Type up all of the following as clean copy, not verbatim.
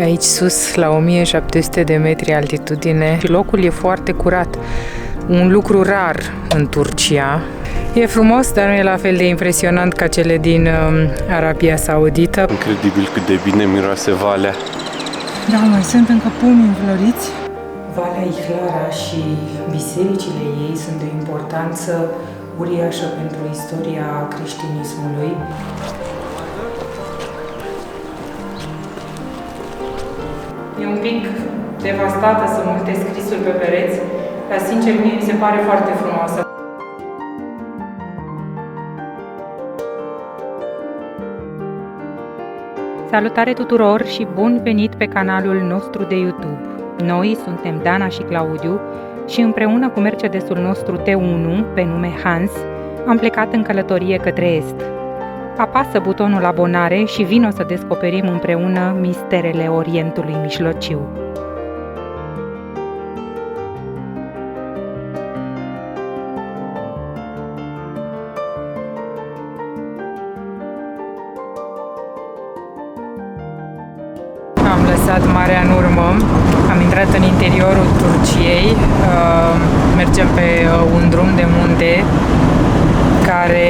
aici sus, la 1700 de metri altitudine. Și locul e foarte curat, un lucru rar în Turcia. E frumos, dar nu e la fel de impresionant ca cele din Arabia Saudită. Incredibil cât de bine miroase valea. Da, mai sunt încă pomi înfloriți. Valea Ihlara și bisericile ei sunt de importanță uriașă pentru istoria creștinismului. E un pic devastată, sunt multe scrisuri pe pereți, dar sincer mie mi se pare foarte frumoasă. Salutare tuturor și bun venit pe canalul nostru de YouTube! Noi suntem Dana și Claudiu și împreună cu Mercedesul nostru T1, pe nume Hans, am plecat în călătorie către Est. Apasă butonul abonare și vino să descoperim împreună misterele Orientului Mijlociu. Am lăsat marea în urmă, am intrat în interiorul Turciei, mergem pe un drum de munte care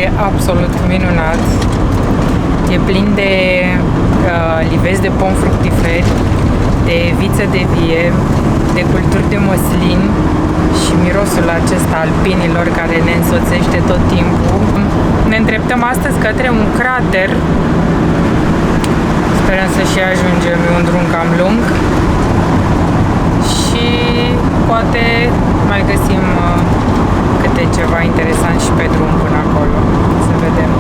e absolut minunat. E plin de livezi de pom fructiferi, de viță de vie, de culturi de măslin și mirosul acesta al pinilor care ne însoțește tot timpul. Ne îndreptăm astăzi către un crater. Sperăm să și ajungem, e un drum cam lung și poate mai găsim câte ceva interesant și pe drum până acolo. Să vedem.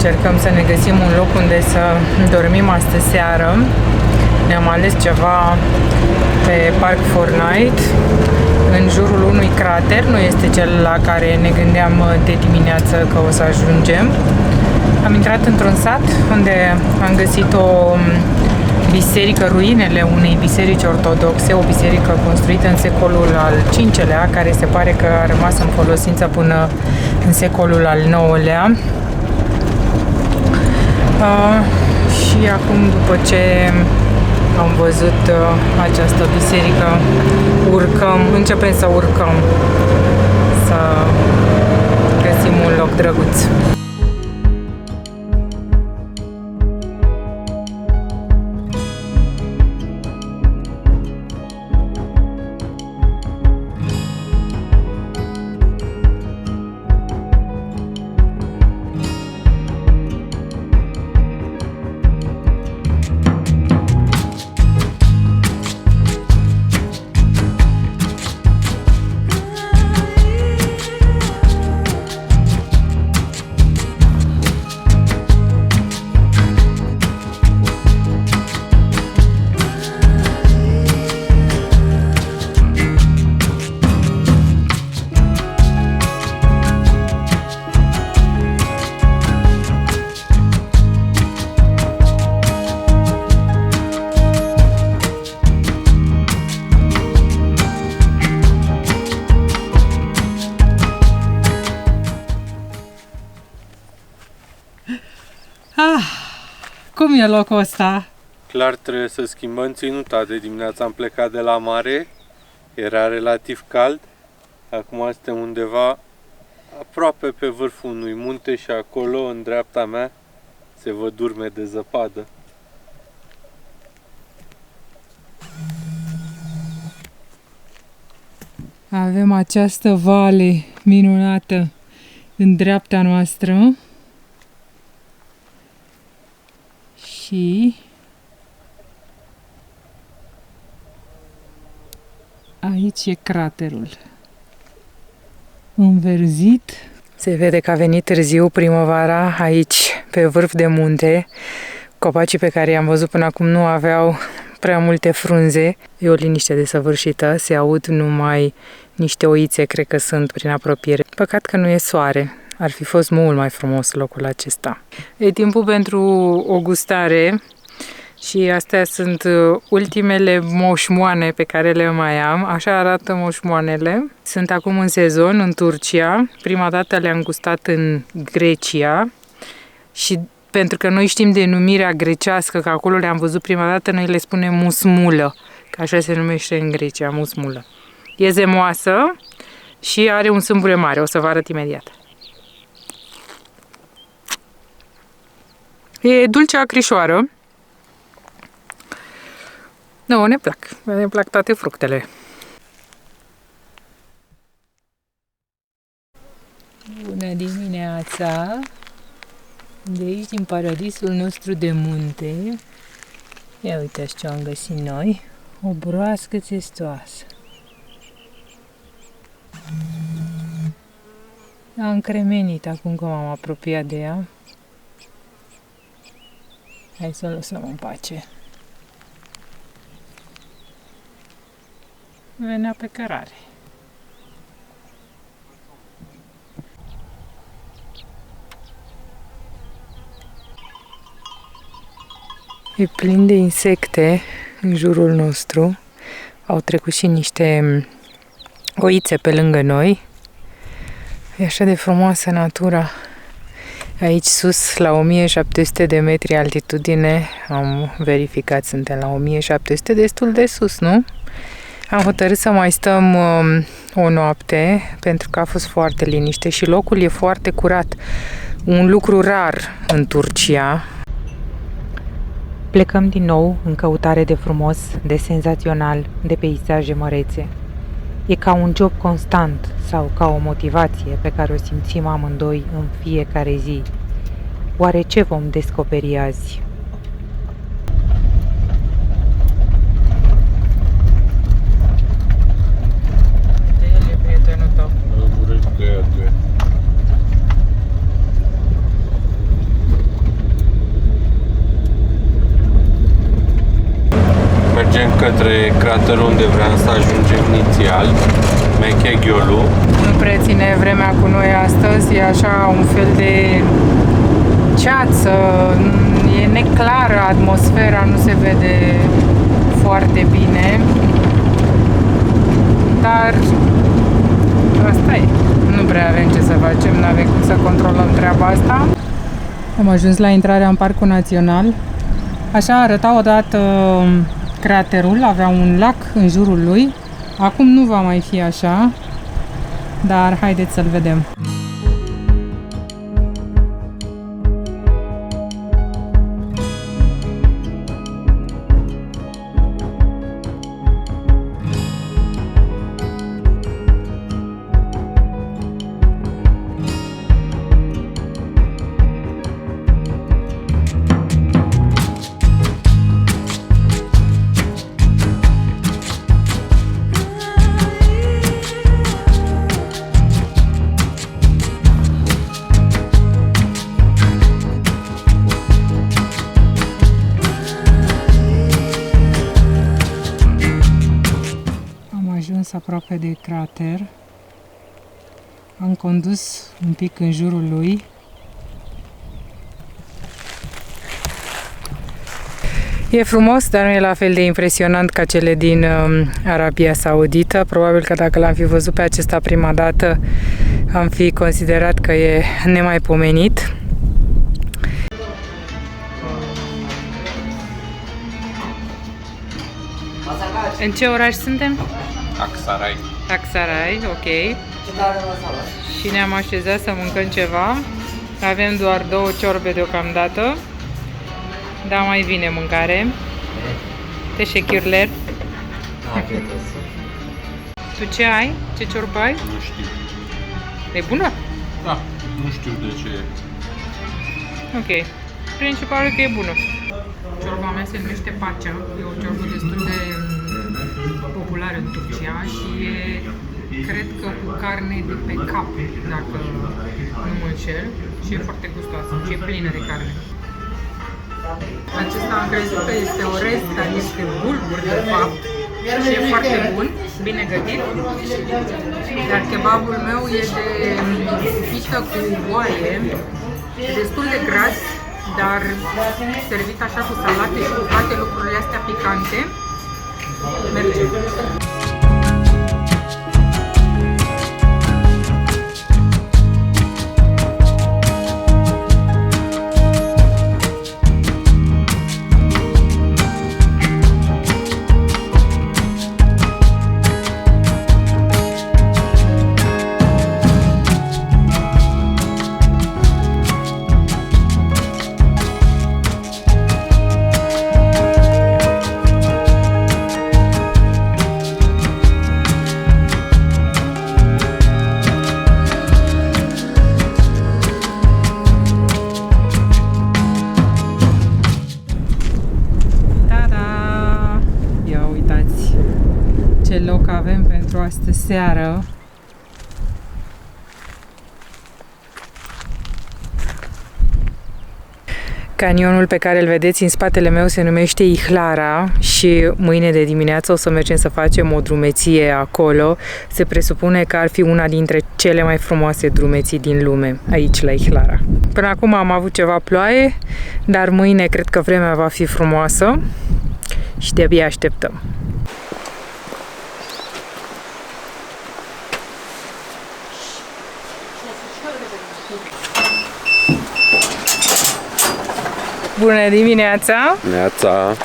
Încercăm să ne găsim un loc unde să dormim astă seară. Ne-am ales ceva pe Park Fortnite, în jurul unui crater, nu este cel la care ne gândeam de dimineață că o să ajungem. Am intrat într-un sat unde am găsit o biserică, ruinele unei biserici ortodoxe, o biserică construită în secolul al V-lea, care se pare că a rămas în folosință până în secolul al IX-lea. Și acum, după ce am văzut această biserică, începem să urcăm, să găsim un loc drăguț. Cum e locul ăsta? Clar trebuie să schimbăm ținuta. De dimineața am plecat de la mare, era relativ cald. Acum suntem undeva aproape pe vârful unui munte și acolo, în dreapta mea, se văd urme de zăpadă. Avem această vale minunată în dreapta noastră și aici Aici e craterul. Înverzit. Se vede că a venit târziu primăvara aici, pe vârf de munte. Copacii pe care i-am văzut până acum nu aveau prea multe frunze. E o liniște desăvârșită, se aud numai niște oițe, cred că sunt prin apropiere. Păcat că nu e soare. Ar fi fost mult mai frumos locul acesta. E timpul pentru o gustare și astea sunt ultimele moșmoane pe care le mai am. Așa arată moșmoanele. Sunt acum în sezon în Turcia. Prima dată le-am gustat în Grecia și pentru că noi știm denumirea grecească, că acolo le-am văzut prima dată, noi le spunem musmulă, că așa se numește în Grecia, musmulă. E zemoasă și are un sâmbure mare, o să vă arăt imediat. E dulce acrișoară. Nu, ne plac toate fructele. Bună dimineața! De aici, din paradisul nostru de munte, ia uitați ce am găsit noi, o broască țestoasă. Am încremenit acum că m-am apropiat de ea. Hai să o lăsăm în pace. Venea pe cărare. E plin de insecte în jurul nostru. Au trecut și niște oițe pe lângă noi. E așa de frumoasă natura. Aici sus, la 1700 de metri altitudine, am verificat, suntem la 1700, destul de sus, nu? Am hotărât să mai stăm o noapte, pentru că a fost foarte liniște și locul e foarte curat. Un lucru rar în Turcia. Plecăm din nou în căutare de frumos, de senzațional, de peisaje mărețe. E ca un job constant sau ca o motivație pe care o simțim amândoi în fiecare zi. Oare ce vom descoperi azi? El e prietenul tău. Mergem către craterul unde vreau să ajungem inițial, Mekeghiolu. Nu prea ține vremea cu noi astăzi, e așa un fel de ceață, e neclară atmosfera, nu se vede foarte bine, dar asta e, nu prea avem ce să facem, nu avem cum să controlăm treaba asta. Am ajuns la intrarea în Parcul Național, așa arăta odată craterul, avea un lac în jurul lui, acum nu va mai fi așa, dar haideți să-l vedem. Aproape de crater. Am condus un pic în jurul lui. E frumos, dar nu e la fel de impresionant ca cele din Arabia Saudită. Probabil că dacă l-am fi văzut pe acesta prima dată, am fi considerat că e nemaipomenit. În ce oraș suntem? Aksaray. Aksaray, ok. Și ne-am așezat să mâncăm ceva. Avem doar 2 ciorbe deocamdată, dar mai vine mâncare. Teşekkürler. Tu ce ai? Ce ciorbă ai? Nu știu. E bună? Da, nu știu de ce. Ok. Principalul că e bună. Ciorba mea se numește pacea. E o ciorbă destul de popular în Turcia și e, cred că cu carne de pe cap, dacă nu mă înșel, și e foarte gustoasă și e plină de carne. Acesta am crezut că este orez, dar este bulgur de fapt și e foarte bun, bine gătit. Iar kebabul meu e de pită cu oaie, destul de gras, dar servit așa cu salate și cu toate lucrurile astea picante, merge. Ce loc avem pentru astă seară. Canionul pe care îl vedeți în spatele meu se numește Ihlara și mâine de dimineață o să mergem să facem o drumeție acolo. Se presupune că ar fi una dintre cele mai frumoase drumeții din lume, aici la Ihlara. Până acum am avut ceva ploaie, dar mâine cred că vremea va fi frumoasă și de-abia așteptăm. Bună dimineața! Neața!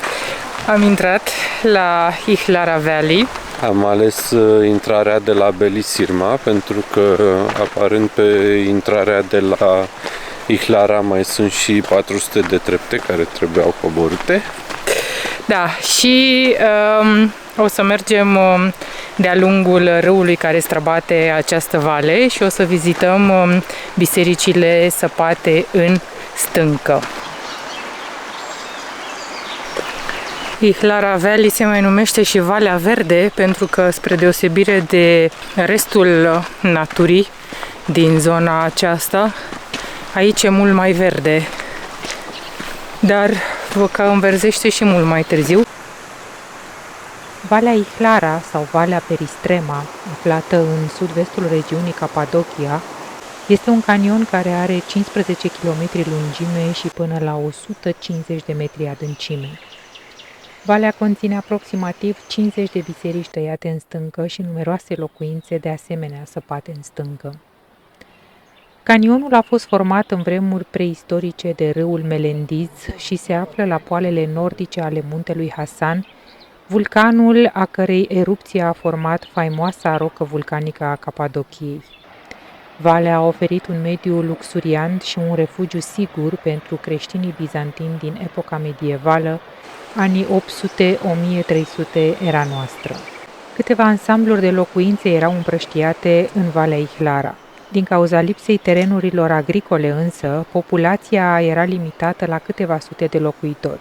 Am intrat la Ihlara Valley. Am ales intrarea de la Belisirma pentru că aparând pe intrarea de la Ihlara mai sunt și 400 de trepte care trebuiau coborâte. Da, și o să mergem de-a lungul râului care străbate această vale și o să vizităm bisericile săpate în stâncă. Ihlara Valley se mai numește și Valea Verde pentru că, spre deosebire de restul naturii din zona aceasta, aici e mult mai verde, dar că înverzește și mult mai târziu. Valea Ihlara sau Valea Peristrema, aflată în sud-vestul regiunii Capadocia, este un canion care are 15 km lungime și până la 150 de metri adâncime. Valea conține aproximativ 50 de biserici tăiate în stâncă și numeroase locuințe de asemenea săpate în stâncă. Canionul a fost format în vremuri preistorice de râul Melendiz și se află la poalele nordice ale muntelui Hasan, vulcanul a cărei erupție a format faimoasa rocă vulcanică a Capadociei. Valea a oferit un mediu luxuriant și un refugiu sigur pentru creștinii bizantini din epoca medievală, anii 800-1300 era noastră. Câteva ansambluri de locuințe erau împrăștiate în Valea Ihlara. Din cauza lipsei terenurilor agricole însă, populația era limitată la câteva sute de locuitori.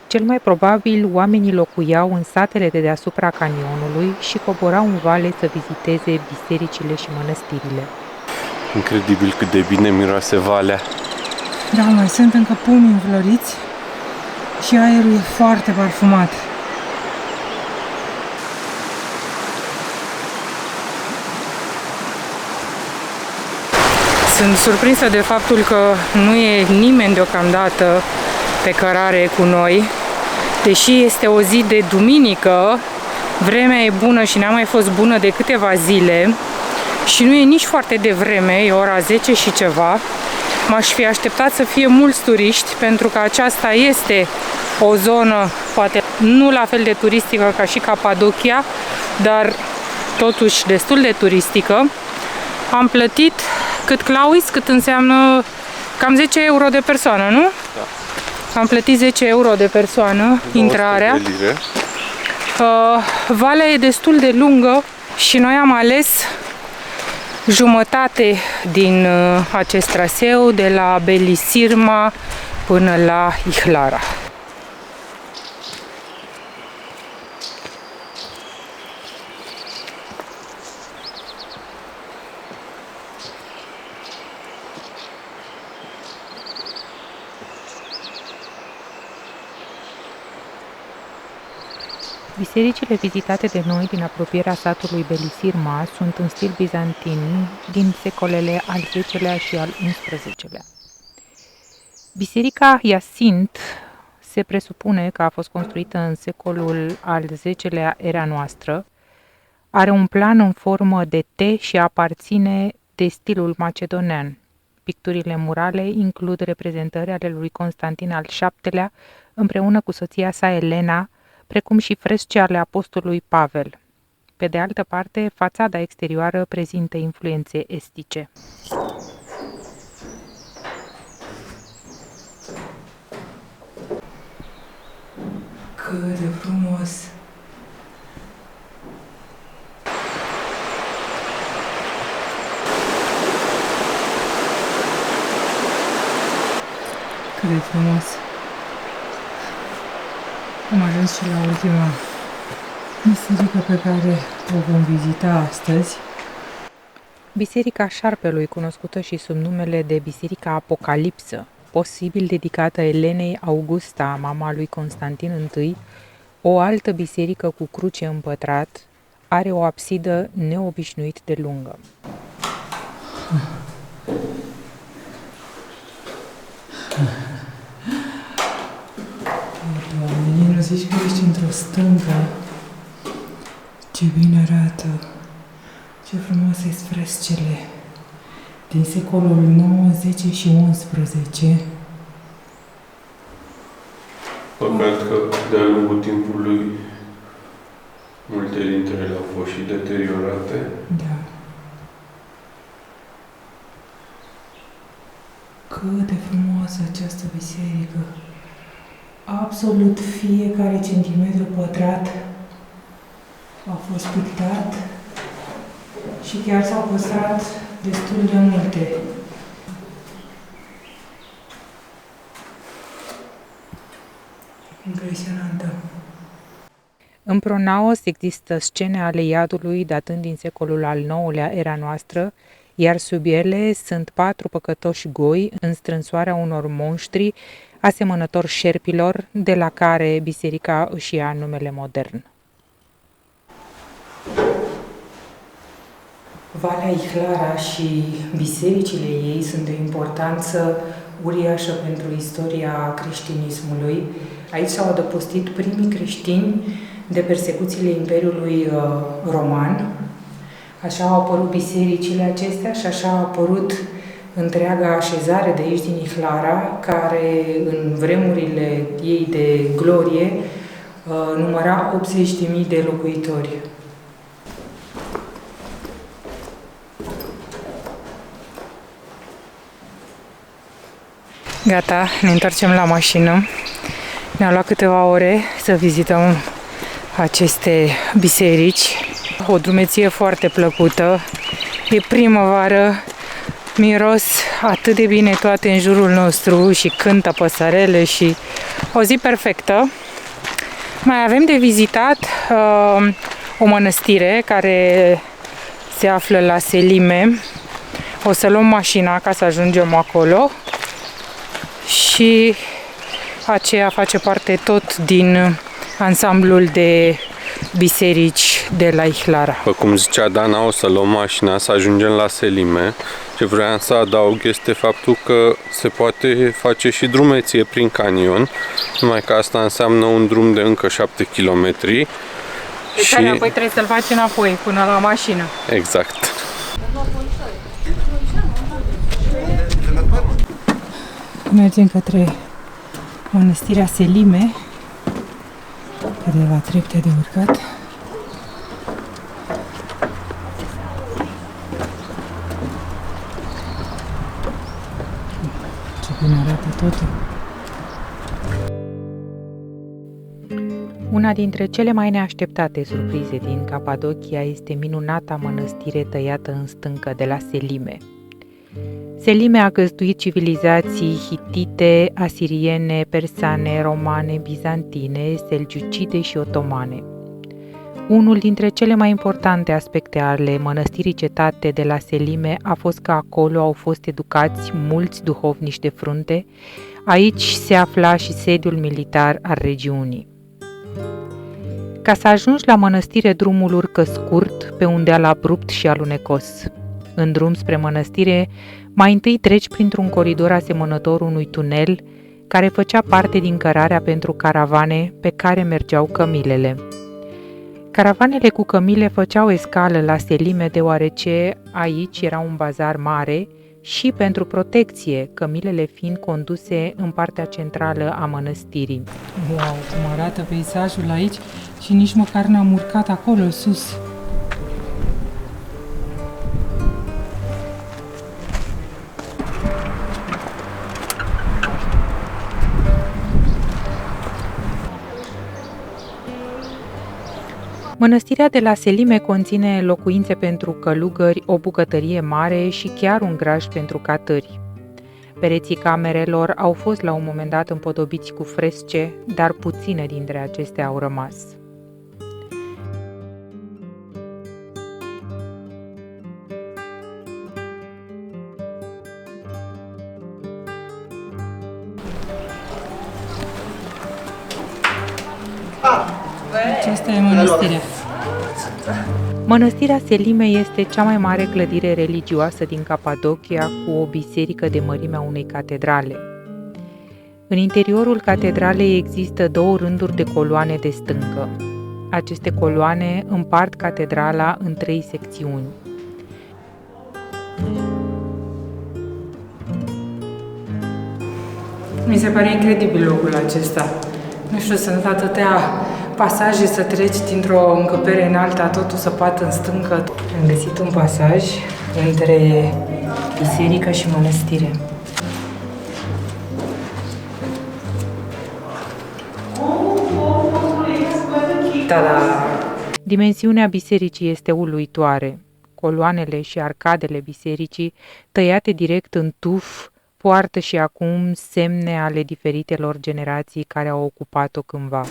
Cel mai probabil, oamenii locuiau în satele de deasupra canionului și coborau în vale să viziteze bisericile și mănăstirile. Incredibil cât de bine miroase valea. Da, mai sunt încă pomi înfloriți și aerul e foarte parfumat. Sunt surprinsă de faptul că nu e nimeni deocamdată pe cărare cu noi, deși este o zi de duminică, vremea e bună și n-a mai fost bună de câteva zile și nu e nici foarte devreme, e ora 10 și ceva. M-aș fi așteptat să fie mulți turiști, pentru că aceasta este o zonă, poate nu la fel de turistică ca și Capadocia, dar totuși destul de turistică. Am plătit cât Clauis, cât înseamnă cam 10 euro de persoană, nu? Da. Am plătit 10 euro de persoană intrarea. De lire. Valea e destul de lungă și noi am ales jumătate din acest traseu, de la Belisirma până la Ihlara. Bisericile vizitate de noi din apropierea satului Belisirma sunt în stil bizantin din secolele al X-lea și al XI-lea. Biserica Iasint se presupune că a fost construită în secolul al X-lea era noastră, are un plan în formă de T și aparține de stilul macedonean. Picturile murale includ reprezentări ale lui Constantin al VII-lea împreună cu soția sa Elena, precum și fresce ale apostolului Pavel. Pe de altă parte, fațada exterioară prezintă influențe estice. Cât de frumos! Cât de frumos! Am ajuns și la ultima biserică pe care o vom vizita astăzi. Biserica Șarpelui, cunoscută și sub numele de Biserica Apocalipsă, posibil dedicată Elenei Augusta, mama lui Constantin I, o altă biserică cu cruce împătrat, are o absidă neobișnuit de lungă. Doamne, nu zici că ești într-o stâncă? Ce bine arată! Ce frumoase sunt frescele din secolul 9, 10 și 11. Păcat că de-a lungul timpului multe dintre ele au fost și deteriorate. Da. Cât de frumoasă această biserică! Absolut fiecare centimetru pătrat a fost pictat și chiar s-au păstrat destul de multe. Impresionantă. În Pronaos există scene ale iadului datând din secolul al IX-lea era noastră, iar sub ele sunt 4 păcătoși goi în strânsoarea unor monștri asemănători șerpilor, de la care biserica își ia numele modern. Valea Ihlara și bisericile ei sunt de importanță uriașă pentru istoria creștinismului. Aici s-au adăpostit primii creștini de persecuțiile Imperiului Roman. Așa au apărut bisericile acestea și așa a apărut întreaga așezare de aici din Ihlara, care în vremurile ei de glorie număra 80.000 de locuitori. Gata, ne întoarcem la mașină. Ne-a luat câteva ore să vizităm aceste biserici. O drumeție foarte plăcută. E primăvară, miros atât de bine toate în jurul nostru și cântă păsărele și o zi perfectă. Mai avem de vizitat o mănăstire care se află la Selime. O să luăm mașina ca să ajungem acolo și aceea face parte tot din ansamblul de biserici de la Ihlara. După cum zicea Dana, o să luăm mașina să ajungem la Selime. Ce vreau să adaug este faptul că se poate face și drumeție prin canion, numai că asta înseamnă un drum de încă 7 km. Pe care apoi trebuie să-l faci înapoi până la mașină. Exact. Mergem către mănăstirea Selime, câteva trepte de urcat. Ce bine arată totul! Una dintre cele mai neașteptate surprize din Capadocia este minunata mănăstire tăiată în stâncă de la Selime. Selime a găzduit civilizații hitite, asiriene, persane, romane, bizantine, selgiucide și otomane. Unul dintre cele mai importante aspecte ale mănăstirii cetate de la Selime a fost că acolo au fost educați mulți duhovnici de frunte. Aici se afla și sediul militar al regiunii. Ca să ajungi la mănăstire, drumul urcă scurt, pe un deal abrupt și alunecos. În drum spre mănăstire, mai întâi treci printr-un coridor asemănător unui tunel, care făcea parte din cărarea pentru caravane pe care mergeau cămilele. Caravanele cu cămile făceau escală la Selime, deoarece aici era un bazar mare și pentru protecție, cămilele fiind conduse în partea centrală a mănăstirii. Wow, cum arată peisajul aici și nici măcar n-am urcat acolo sus. Mănăstirea de la Selime conține locuințe pentru călugări, o bucătărie mare și chiar un graj pentru catări. Pereții camerelor au fost la un moment dat împodobiți cu fresce, dar puține dintre acestea au rămas. Aceasta e mănăstirea. Mănăstirea Selime este cea mai mare clădire religioasă din Capadocia, cu o biserică de mărimea unei catedrale. În interiorul catedralei există 2 rânduri de coloane de stâncă. Aceste coloane împart catedrala în 3 secțiuni. Mi se pare incredibil locul acesta. Nu știu, sunt atâtea pasaje să treci dintr-o încăpere în alta, totul săpat în stâncă. Am găsit un pasaj între biserică și mănăstire. Da. Dimensiunea bisericii este uluitoare. Coloanele și arcadele bisericii, tăiate direct în tuf, poartă și acum semne ale diferitelor generații care au ocupat-o cândva.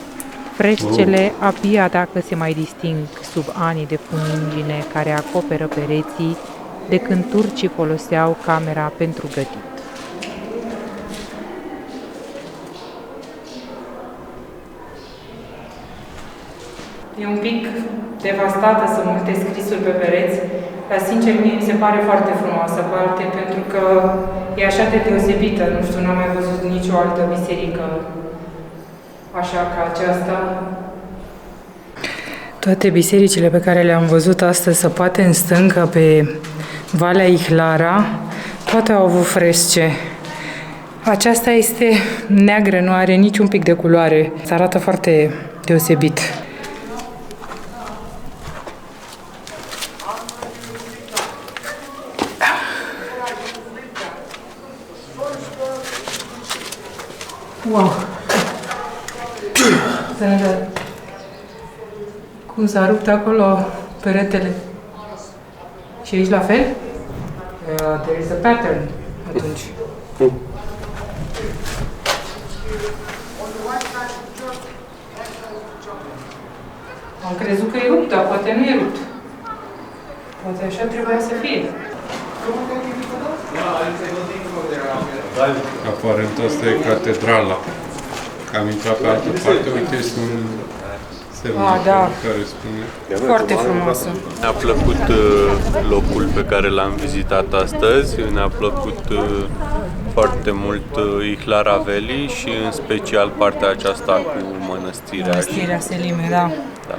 Frescele abia dacă se mai disting sub anii de funingine care acoperă pereții, de când turcii foloseau camera pentru gătit. E un pic devastată, sunt multe scrisuri pe pereți, dar sincer mie mi se pare foarte frumoasă parte, pentru că e așa de deosebită. Nu știu, n-am mai văzut nicio altă biserică așa ca aceasta. Toate bisericile pe care le-am văzut astăzi săpate în stâncă pe Valea Ihlara, toate au avut fresce. Aceasta este neagră, nu are niciun pic de culoare. Se arată foarte deosebit. Wow! Cum s-a rupt acolo peretele. Și aici la fel? There is a pattern atunci. Am crezut că e rupt, dar poate nu e rupt. Poate așa trebuia să fie. Aparent asta e catedrala. Am intrat pe altă parte, uite, este un semn care spune. Foarte frumoasă. Ne-a plăcut locul pe care l-am vizitat astăzi, ne-a plăcut foarte mult Ihlara Valley și în special partea aceasta cu mănăstirea. Mănăstirea Selime, da. Da.